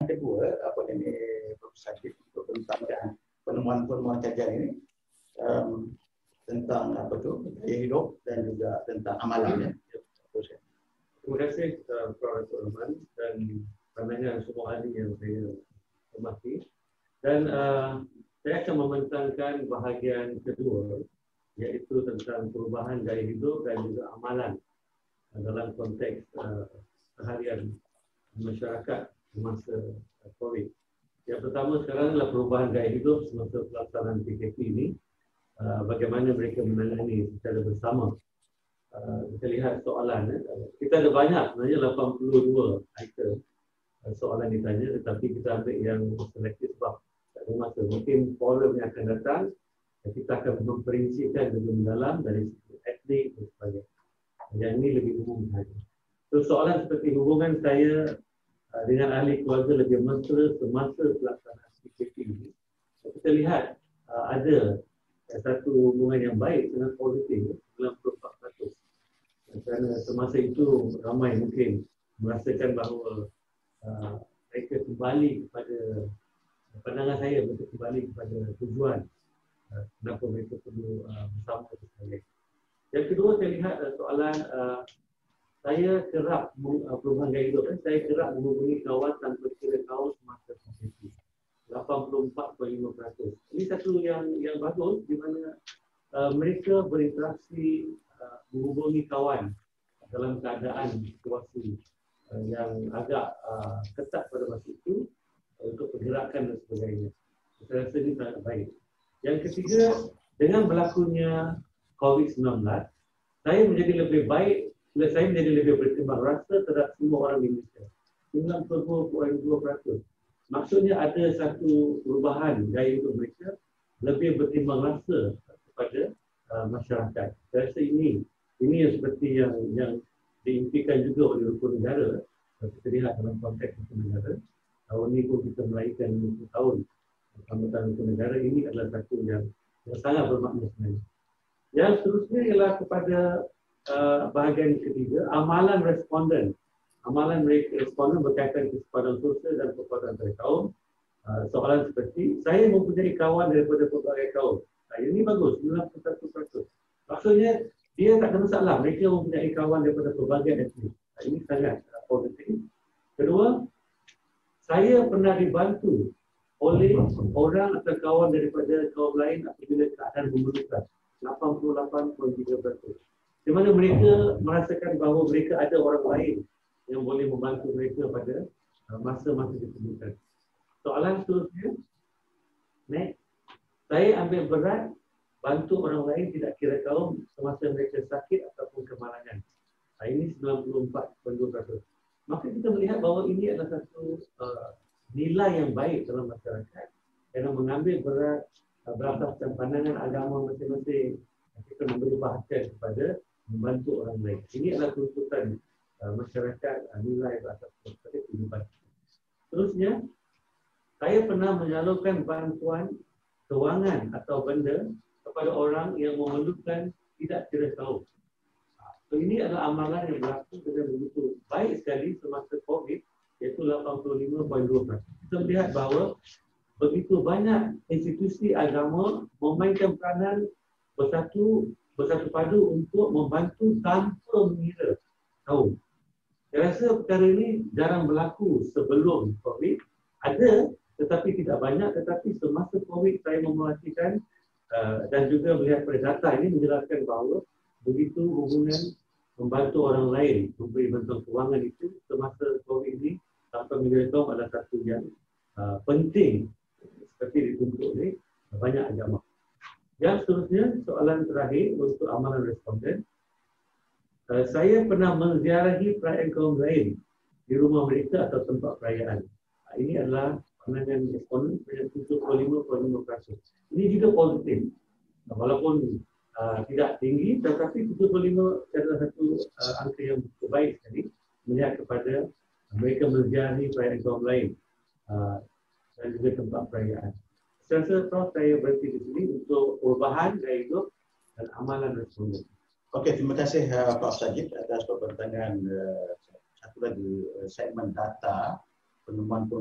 Kedua, apa ini sakit tentang penemuan kajian ini tentang apa tu gaya hidup dan juga tentang amalannya. Terima kasih Prof. Rahman dan pandangan semua ahli yang saya hormati. Dan saya akan membentangkan bahagian kedua, iaitu tentang perubahan gaya hidup dan juga amalan dalam konteks seharian masyarakat semasa COVID. Yang pertama sekarang adalah perubahan gaya hidup semasa pelaksanaan PKP ini. Bagaimana mereka menangani secara bersama. Kita lihat soalan. Kita ada banyak, sebenarnya 82 item soalan ditanya, tetapi kita ambil yang selektif sebab tak ada masa. Mungkin forum yang akan datang, kita akan memperincikan lebih mendalam dari segi etnik dan sebagainya. Yang ini lebih umum saja. So, soalan seperti hubungan saya dengan ahli keluarga lebih mesra semasa pelaksanaan PKP ini. Kita lihat ada satu hubungan yang baik dengan positif 94%. Kerana semasa itu ramai mungkin merasakan bahawa mereka kembali kepada pandangan saya, mereka kembali kepada tujuan kenapa mereka perlu bersama dan sebagainya. Yang kedua, saya lihat soalan saya kerap perubahan gaya hidup. Saya kerap menghubungi kawan tanpa kira kaum semasa PKP. 84.5%. Ini satu yang bagus di mana mereka berinteraksi menghubungi kawan dalam keadaan situasi yang agak ketat pada masa itu untuk pergerakan dan sebagainya. Saya rasa ini sangat baik. Yang ketiga, dengan berlakunya COVID-19, saya menjadi lebih baik, saya menjadi lebih berkembang rasa terhadap semua orang di Indonesia. 92.2%. Maksudnya ada satu perubahan gaya hidup mereka lebih bertimbang rasa kepada masyarakat. Saya rasa ini yang seperti yang diimpikan juga oleh rukun negara. Kita lihat dalam konteks rukun negara. Tahun ini pun kita meraihkan 50 tahun sambutan rukun negara. Ini adalah satu yang sangat bermakna sebenarnya. Yang seterusnya ialah kepada bahagian ketiga, amalan responden. Amalan mereka responden berkaitan kesepadan sosial dan kekuatan antara kaum. Soalan seperti, saya mempunyai kawan daripada pelbagai kaum. Ini bagus, 91%. Maksudnya, dia tak ada masalah. Mereka mempunyai kawan daripada pelbagai etnik. Ini sangat positif. Kedua, saya pernah dibantu oleh orang atau kawan daripada kaum lain apabila keadaan memerlukan. 88.3%. Di mana mereka merasakan bahawa mereka ada orang lain yang boleh membantu mereka pada masa-masa diperlukan. Soalan seterusnya, next. Saya ambil berat bantu orang lain tidak kira kaum semasa mereka sakit ataupun kemalangan. Ini 94.2%. Maka kita melihat bahawa ini adalah satu nilai yang baik dalam masyarakat kerana mengambil berat berdasarkan pandangan agama masing-masing. Kita memberi perhatian kepada membantu orang lain. Ini adalah tuntutan masyarakat nilai berdasarkan kehidupan. Terusnya, saya pernah menyalurkan bantuan kewangan atau benda kepada orang yang memerlukan tidak kira kaum. So, ini adalah amalan yang berlaku dengan begitu baik sekali semasa COVID, iaitu 85.2%. Kita melihat bahawa begitu banyak institusi agama memainkan peranan bersatu padu untuk membantu tanpa mengira kaum. Saya rasa perkara ini jarang berlaku sebelum COVID. Ada, tetapi tidak banyak. Tetapi semasa COVID saya memerhatikan dan juga melihat pada data ini menjelaskan bahawa begitu hubungan membantu orang lain, memberi bantuan kewangan itu semasa COVID ini tanpa mengira kaum adalah satu yang penting seperti dituntut oleh banyak agama. Yang seterusnya, soalan terakhir untuk amalan responden. Saya pernah menziarahi perayaan kaum lain di rumah mereka atau tempat perayaan. Ini adalah pandangan responden sebanyak 75.5%. Ini juga positif. Walaupun tidak tinggi, tetapi 75 adalah satu angka yang cukup baik sekali melihat kepada mereka menziarahi perayaan kaum lain dan juga tempat perayaan. Saya rasa Prof, saya berhenti di sini untuk perubahan gaya hidup dan amalan responden. Okey, terima kasih Pak Sajid atas pertanyaan satu lagi segmen data penemuan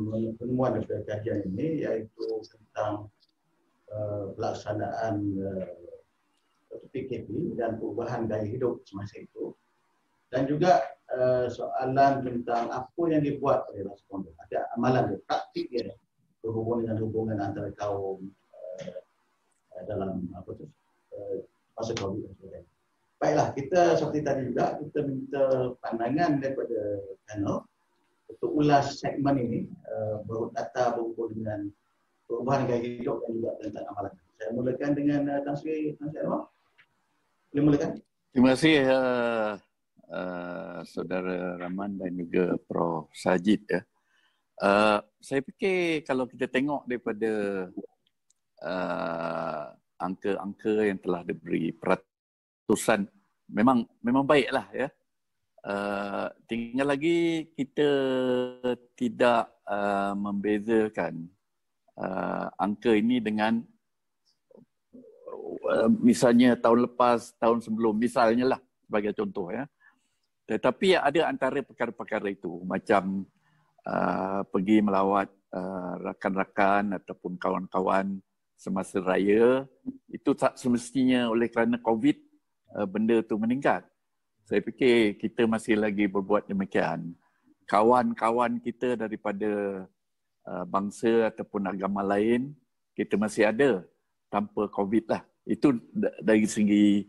daripada kajian ini, iaitu tentang pelaksanaan PKP dan perubahan gaya hidup semasa itu, dan juga soalan tentang apa yang dibuat oleh responden, ada amalan praktik dia berhubung dengan hubungan antara kaum dalam masa COVID dan sebagainya. Baiklah, kita seperti tadi juga kita minta pandangan daripada panel untuk ulas segmen ini, berhubung data berhubung dengan perubahan gaya hidup dan juga tentang amalan. Saya mulakan dengan Tan Sri Anwar. Boleh mulakan? Terima kasih Saudara Rahman dan juga Prof Sajid ya. Saya fikir kalau kita tengok daripada angka-angka yang telah diberi peratusan, memang baiklah ya. Tinggal lagi kita tidak membezakan angka ini dengan misalnya tahun lepas, tahun sebelum, misalnya lah sebagai contoh ya. Tetapi ada antara perkara-perkara itu macam pergi melawat rakan-rakan ataupun kawan-kawan semasa raya, itu tak semestinya oleh kerana COVID benda itu meningkat. Saya fikir kita masih lagi berbuat demikian. Kawan-kawan kita daripada bangsa ataupun agama lain, kita masih ada tanpa COVID lah. Itu dari segi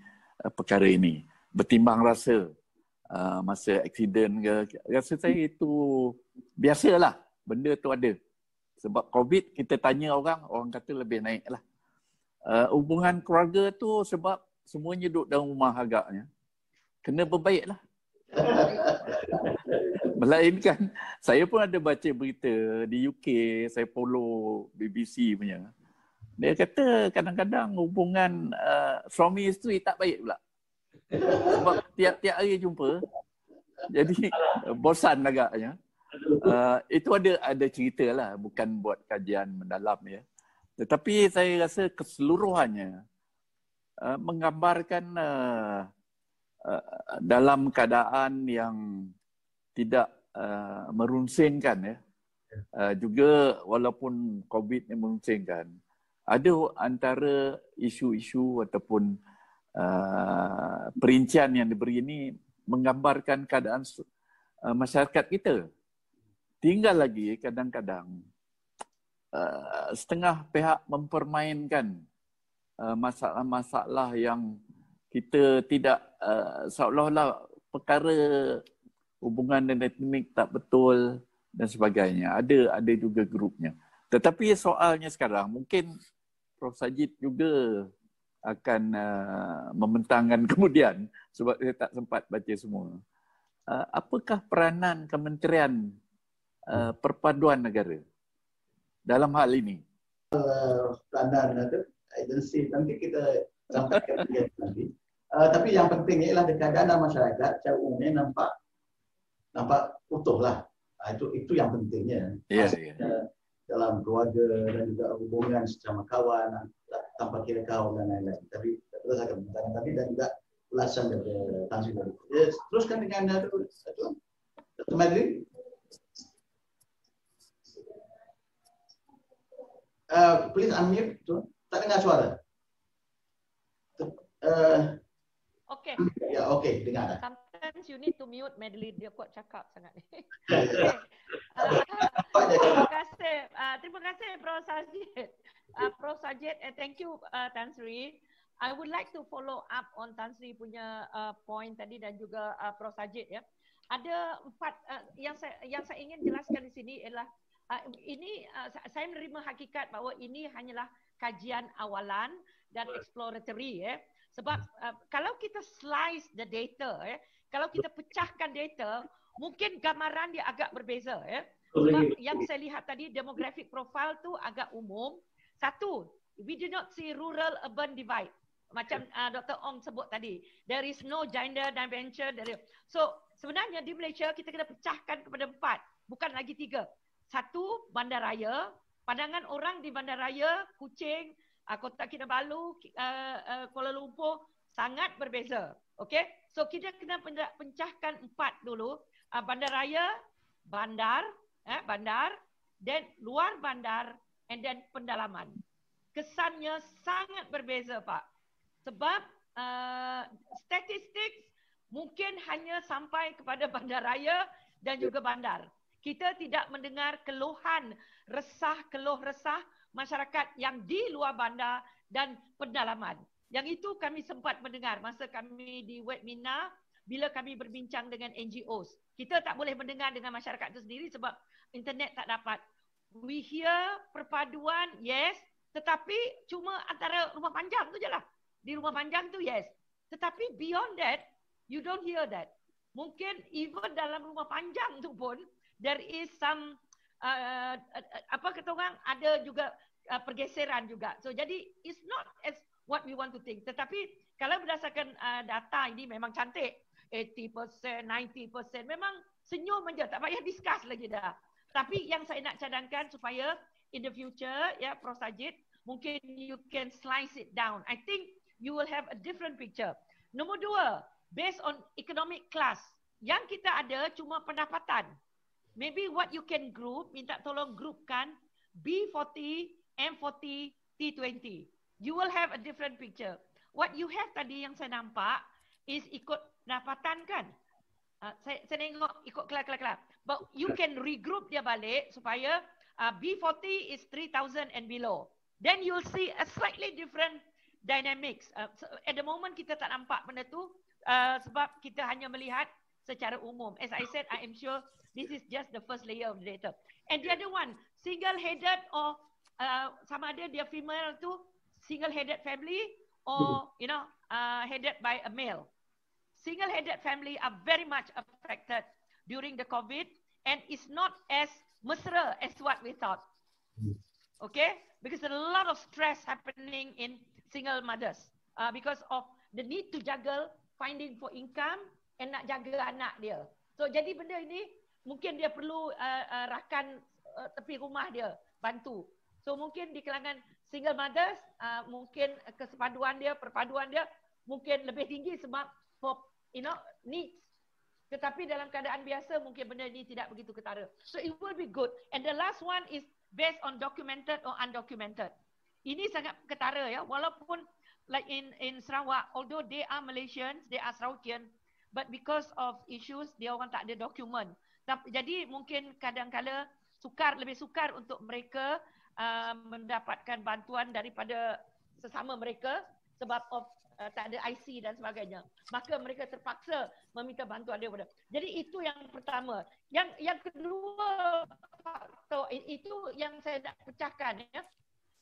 perkara ini. Bertimbang rasa masa aksiden ke, rasa saya itu biasalah, benda tu ada. Sebab COVID kita tanya orang kata lebih naik lah. Hubungan keluarga tu sebab semuanya duduk dalam rumah agaknya, kena berbaik lah. Melainkan saya pun ada baca berita di UK, saya follow BBC punya. Dia kata kadang-kadang hubungan suami isteri tak baik pula. Sebab tiap-tiap hari jumpa, jadi bosan agaknya. Itu ada cerita lah, bukan buat kajian mendalam ya. Tetapi saya rasa keseluruhannya menggambarkan dalam keadaan yang tidak merunsingkan ya. Juga walaupun COVID yang merunsingkan, ada antara isu-isu ataupun perincian yang diberi ini menggambarkan keadaan masyarakat kita. Tinggal lagi kadang-kadang setengah pihak mempermainkan masalah-masalah yang kita tidak seolah-olah perkara hubungan dan etnik tak betul dan sebagainya. Ada juga grupnya. Tetapi soalnya sekarang mungkin Prof Sajid juga akan membentangkan kemudian sebab saya tak sempat baca semua. Apakah peranan Kementerian Perpaduan Negara dalam hal ini? Peranan ada agensi nanti kita sampaikan nanti. Tapi yang penting ialah keadaan masyarakat secara umumnya nampak utuh lah. Itu yang pentingnya. Dalam keluarga dan juga hubungan sesama kawan tanpa kira kaum dan lain-lain. Tapi terus akan bertanya tadi dan juga ulasan daripada Tan Sri tadi. Teruskan dengan Dr. Madri. Please unmute. Tak dengar suara. Okay. Ya, okey, dengar dah. Sometimes you need to mute Madeline, dia kuat cakap sangat ni. Terima kasih Prof Sajid. Prof Sajid, and thank you Tan Sri. I would like to follow up on Tan Sri punya point tadi dan juga Prof Sajid ya. Ada empat yang saya ingin jelaskan di sini ialah ini saya menerima hakikat bahawa ini hanyalah kajian awalan dan exploratory. Sebab kalau kita slice the data, kalau kita pecahkan data, mungkin gambaran dia agak berbeza. Sebab yang saya lihat tadi, demographic profile tu agak umum. Satu, we do not see rural-urban divide. Macam Dr. Ong sebut tadi, there is no gender dimension. So sebenarnya di Malaysia kita kena pecahkan kepada 4, bukan lagi 3. Satu, bandaraya. Pandangan orang di bandaraya, Kuching, Kota Kinabalu, Kuala Lumpur sangat berbeza. Okay? So kita kena pecahkan 4 dulu. Bandaraya, bandar, dan luar bandar, and then pendalaman. Kesannya sangat berbeza, Pak. Sebab statistik mungkin hanya sampai kepada bandaraya dan juga bandar. Kita tidak mendengar keluhan, keluh resah masyarakat yang di luar bandar dan pendalaman. Yang itu kami sempat mendengar masa kami di webinar bila kami berbincang dengan NGOs. Kita tak boleh mendengar dengan masyarakat itu sendiri sebab internet tak dapat. We hear perpaduan, yes, tetapi cuma antara rumah panjang tu je lah. Di rumah panjang tu, yes. Tetapi beyond that, you don't hear that. Mungkin even dalam rumah panjang tu pun, there is some, apa kata orang, ada juga pergeseran juga. So jadi, it's not as what we want to think. Tetapi kalau berdasarkan data ini memang cantik. 80%, 90%, memang senyum saja, tak payah discuss lagi dah. Tapi yang saya nak cadangkan supaya in the future, ya Prof. Sajid, mungkin you can slice it down. I think you will have a different picture. Nombor 2, based on economic class. Yang kita ada cuma pendapatan. Maybe what you can group, minta tolong groupkan B40, M40, T20. You will have a different picture. What you have tadi yang saya nampak is ikut pendapatan kan? Saya tengok ikut kelas-kelas. But you can regroup dia balik supaya B40 is 3,000 and below. Then you'll see a slightly different dynamics. At the moment kita tak nampak benda tu sebab kita hanya melihat secara umum. As I said, I am sure this is just the first layer of the data. And the other one, single-headed or sama ada dia female tu single-headed family or headed by a male. Single-headed family are very much affected during the COVID and it's not as mesra as what we thought. Okay? Because a lot of stress happening in single mothers because of the need to juggle finding for income and nak jaga anak dia. So jadi benda ini mungkin dia perlu rakan tepi rumah dia bantu. So mungkin di kalangan single mothers mungkin perpaduan dia mungkin lebih tinggi sebab for needs. Tetapi dalam keadaan biasa mungkin benda ini tidak begitu ketara. So it will be good. And the last one is based on documented or undocumented. Ini sangat ketara ya. Walaupun like in Sarawak, although they are Malaysians, they are Sarawakian, but because of issues dia orang tak ada dokumen. Jadi mungkin kadang-kala lebih sukar untuk mereka mendapatkan bantuan daripada sesama mereka sebab of tak ada IC dan sebagainya. Maka mereka terpaksa meminta bantuan daripada. Jadi itu yang pertama. Yang kedua, itu yang saya nak pecahkan ya.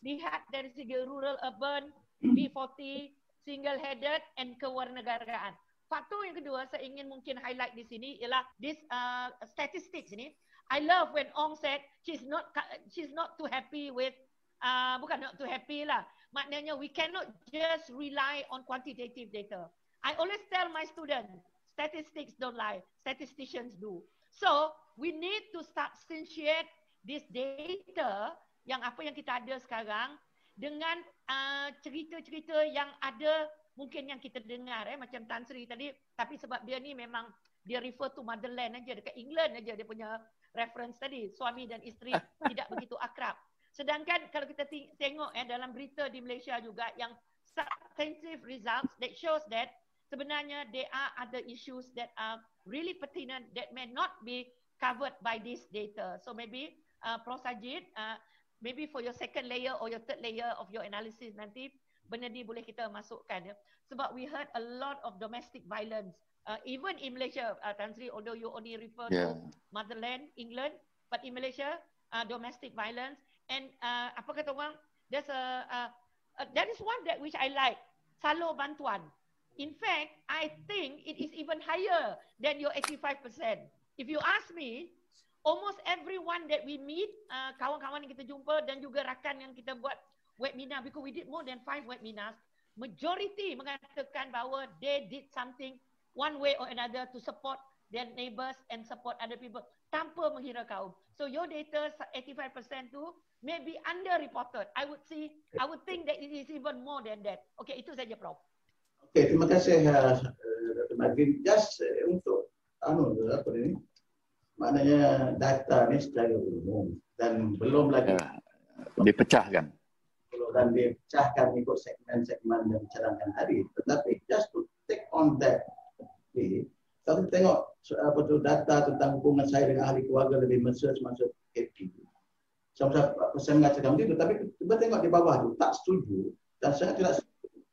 Lihat dari segi rural urban, B40, single headed and kewarganegaraan. Faktor yang kedua saya ingin mungkin highlight di sini ialah this statistics ini. I love when Ong said she's not too happy with bukan not too happy lah. Maknanya we cannot just rely on quantitative data. I always tell my students, statistics don't lie, statisticians do. So we need to substantiate this data yang apa yang kita ada sekarang dengan cerita-cerita yang ada mungkin yang kita dengar macam Tan Sri tadi, tapi sebab dia ni memang dia refer to motherland aja, dekat England aja dia punya reference tadi, suami dan isteri tidak begitu akrab. Sedangkan kalau kita tengok dalam berita di Malaysia juga yang substantive results that shows that sebenarnya there are other issues that are really pertinent that may not be covered by this data. So maybe Prof. Sajid, maybe for your second layer or your third layer of your analysis nanti benda ni boleh kita masukkan ya. Sebab we heard a lot of domestic violence even in Malaysia, Tan Sri, although you only refer to motherland, England, but in Malaysia domestic violence and apa kata orang, there's that is one that which I like. Salur bantuan. In fact, I think it is even higher than your 85%. If you ask me, almost everyone that we meet, kawan-kawan yang kita jumpa dan juga rakan yang kita buat webinar, because we did more than 5 webinars, majority mengatakan bahawa they did something one way or another to support their neighbors and support other people tanpa menghira kaum. So your data 85% tu maybe underreported. I would think that it is even more than that. Okay, itu saja Prof. Okay, terima kasih Dr. Magin. Just untuk apa ini? Maknanya data ni secara umum dan belum lagi dipecahkan. Dan dipecahkan ikut segmen-segmen yang dicadangkan tadi. Tetapi just to take on that, kalau kita tengok betul data tentang hubungan saya dengan ahli keluarga lebih mesra semasa PKP. Sama-sama pesan mengatakan begitu, tapi kita tengok di bawah tu tak setuju dan sangat tidak setuju.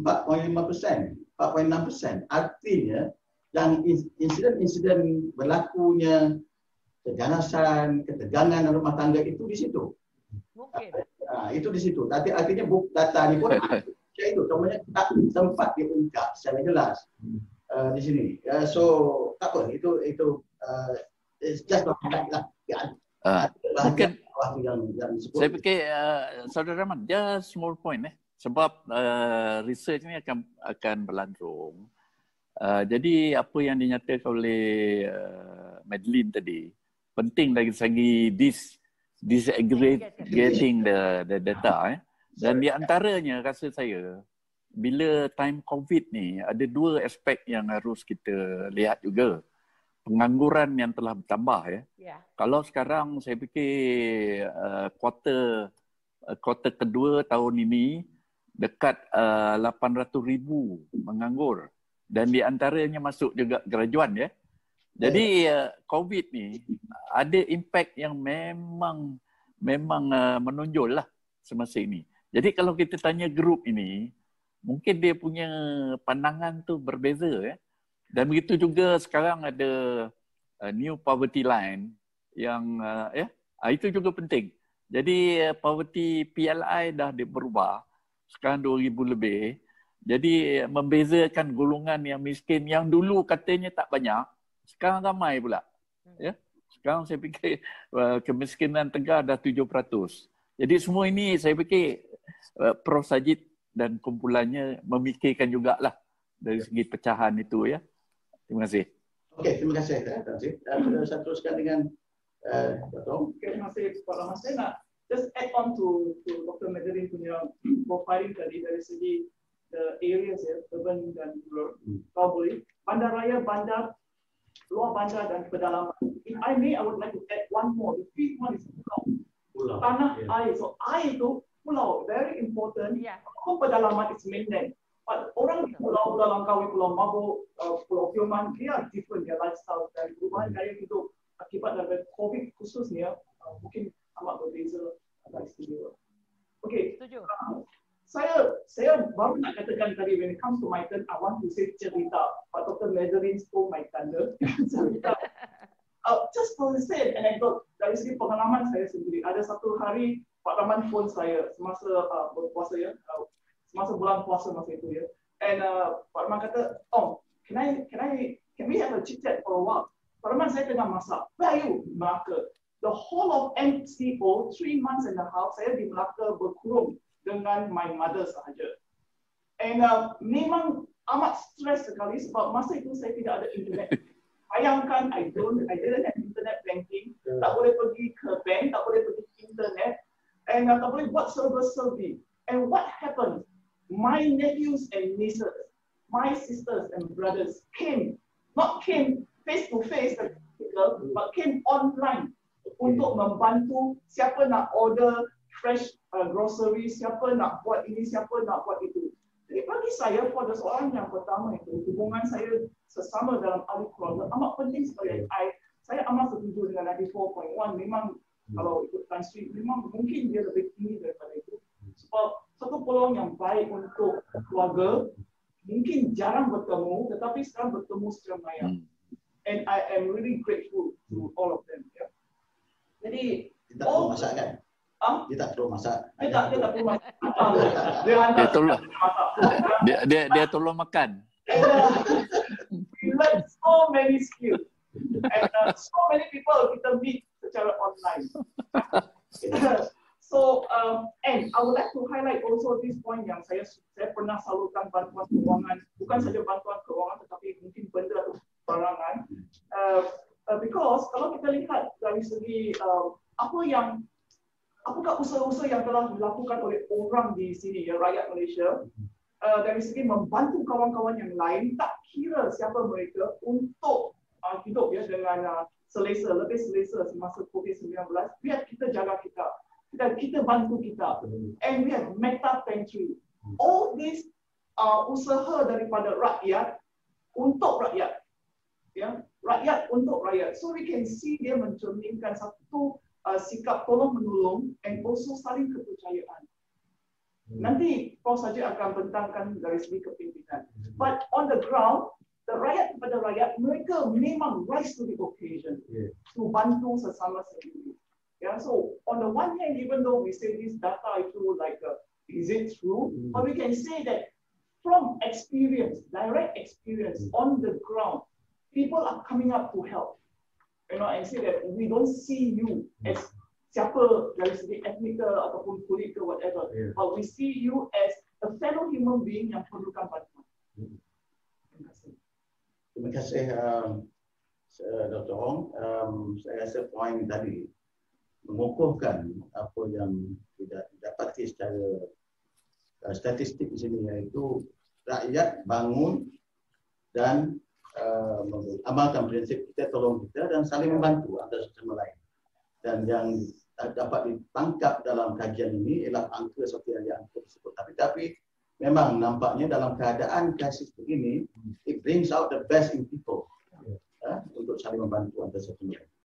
4.5%, 4.6%. Artinya yang insiden-insiden berlakunya keganasan, ketegangan rumah tangga itu di situ. Mungkin. Itu di situ. Tapi artinya data ni pun itu contohnya tak sempat diungkap secara jelas di sini. So tak apa. Itu it's just not like lah. Mungkin saya fikir Saudara Rahman, just small point sebab research ni akan berlangsung. Jadi apa yang dinyatakan oleh Madeline tadi penting dari segi disaggregating the data dan di antaranya rasa saya bila time COVID ni ada dua aspek yang harus kita lihat juga. Pengangguran yang telah bertambah Kalau sekarang saya fikir kuarter kedua tahun ini dekat 800,000 menganggur dan di antaranya masuk juga graduan Jadi COVID ni ada impact yang memang menonjol lah semasa ini. Jadi kalau kita tanya grup ini mungkin dia punya pandangan tu berbeza Dan begitu juga sekarang ada new poverty line yang itu juga penting. Jadi poverty PLI dah berubah sekarang 2000 lebih. Jadi membezakan golongan yang miskin yang dulu katanya tak banyak, sekarang ramai pula. Sekarang saya fikir kemiskinan Tegar dah 7%. Jadi semua ini saya fikir Prof Sajid dan kumpulannya memikirkan jugalah dari segi pecahan itu Terima kasih. Okey, terima kasih. Saya teruskan dengan Dr. Terima kasih Pak Rahman. Saya nak just add on to Dr. Madeline punya profiling tadi dari segi the areas urban dan rural. Kalau boleh, bandaraya, bandar, luar bandar dan pedalaman. If I may, I would like to add one more. The fifth one is pulau. Tanah air. So air itu pulau, very important. Pedalaman is mainland. But orang di Pulau Langkawi, Pulau Mabuk, Pulau Tioman, they are different their lifestyle dan perubahan gaya hidup akibat dari COVID khususnya mungkin amat berbeza dan istimewa. Okey. Saya baru nak katakan tadi when it comes to my turn, I want to say cerita. But Dr. Madeline stole my thunder. Cerita. Just to say an anecdote dari segi pengalaman saya sendiri. Ada satu hari Pak Rahman phone saya semasa berpuasa semasa bulan puasa masa itu and Pak Rahman kata, can we have a chit chat for a while? Pak Rahman, saya tengah masak. Where are you? Melaka. The whole of MCO 3 months and a half saya di Melaka berkurung dengan my mother sahaja. And memang amat stres sekali sebab masa itu saya tidak ada internet. Bayangkan I didn't have internet banking, tak boleh pergi ke bank, tak boleh pergi ke internet, and tak boleh buat server. And what happened? My nephews and nieces, my sisters and brothers not came face to face, but came online untuk membantu siapa nak order fresh grocery, siapa nak buat ini, siapa nak buat itu. Jadi bagi saya, pada soalan yang pertama itu, hubungan saya sesama dalam ahli keluarga amat penting sekali. Saya amat setuju dengan 94.1. Memang kalau ikut Tan Sri, memang mungkin dia lebih tinggi daripada itu. Sebab satu peluang yang baik untuk keluarga, mungkin jarang bertemu, tetapi sekarang bertemu secara maya. And I am really grateful to all of them. Jadi, kita perlu masak kan? Dia tak perlu masak. Dia tak perlu masak. Dia hantar. Dia tolong. Masak. Dia tolong makan. We learn so many skills. And so many people kita meet secara online. So, and I would like to highlight also this point yang saya pernah salurkan bantuan keuangan, bukan saja bantuan keuangan tetapi mungkin benda atau barangan. Because kalau kita lihat dari segi apakah usaha-usaha yang telah dilakukan oleh orang di sini, ya, rakyat Malaysia, dari segi membantu kawan-kawan yang lain, tak kira siapa mereka, untuk hidup ya dengan selesa, lebih selesa semasa COVID-19, biar kita jaga kita bantu kita. And we have Meta Pantry. All these usaha daripada rakyat untuk rakyat. Ya, rakyat untuk rakyat. So we can see dia mencerminkan satu sikap tolong menolong and also saling kepercayaan. Nanti Prof saja akan bentangkan dari segi kepimpinan. But on the ground, the rakyat kepada rakyat, mereka memang rise to the occasion to bantu sesama sendiri. Yeah, so on the one hand, even though we say this data itu like, is it true? But we can say that from experience, direct experience on the ground, people are coming up to help. You know, and say that we don't see you as siapa dari segi etnik ataupun kulit ke whatever, but we see you as a fellow human being yang perlukan bantuan. Terima kasih. Terima kasih Dr. Ong. Saya rasa poin tadi mengukuhkan apa yang tidak didapati secara statistik di sini, iaitu rakyat bangun dan amalkan prinsip kita tolong kita dan saling membantu antara sesama lain. Dan yang dapat ditangkap dalam kajian ini ialah angka seperti yang angka tersebut. Tapi memang nampaknya dalam keadaan krisis begini, it brings out the best in people untuk saling membantu antara sesama lain.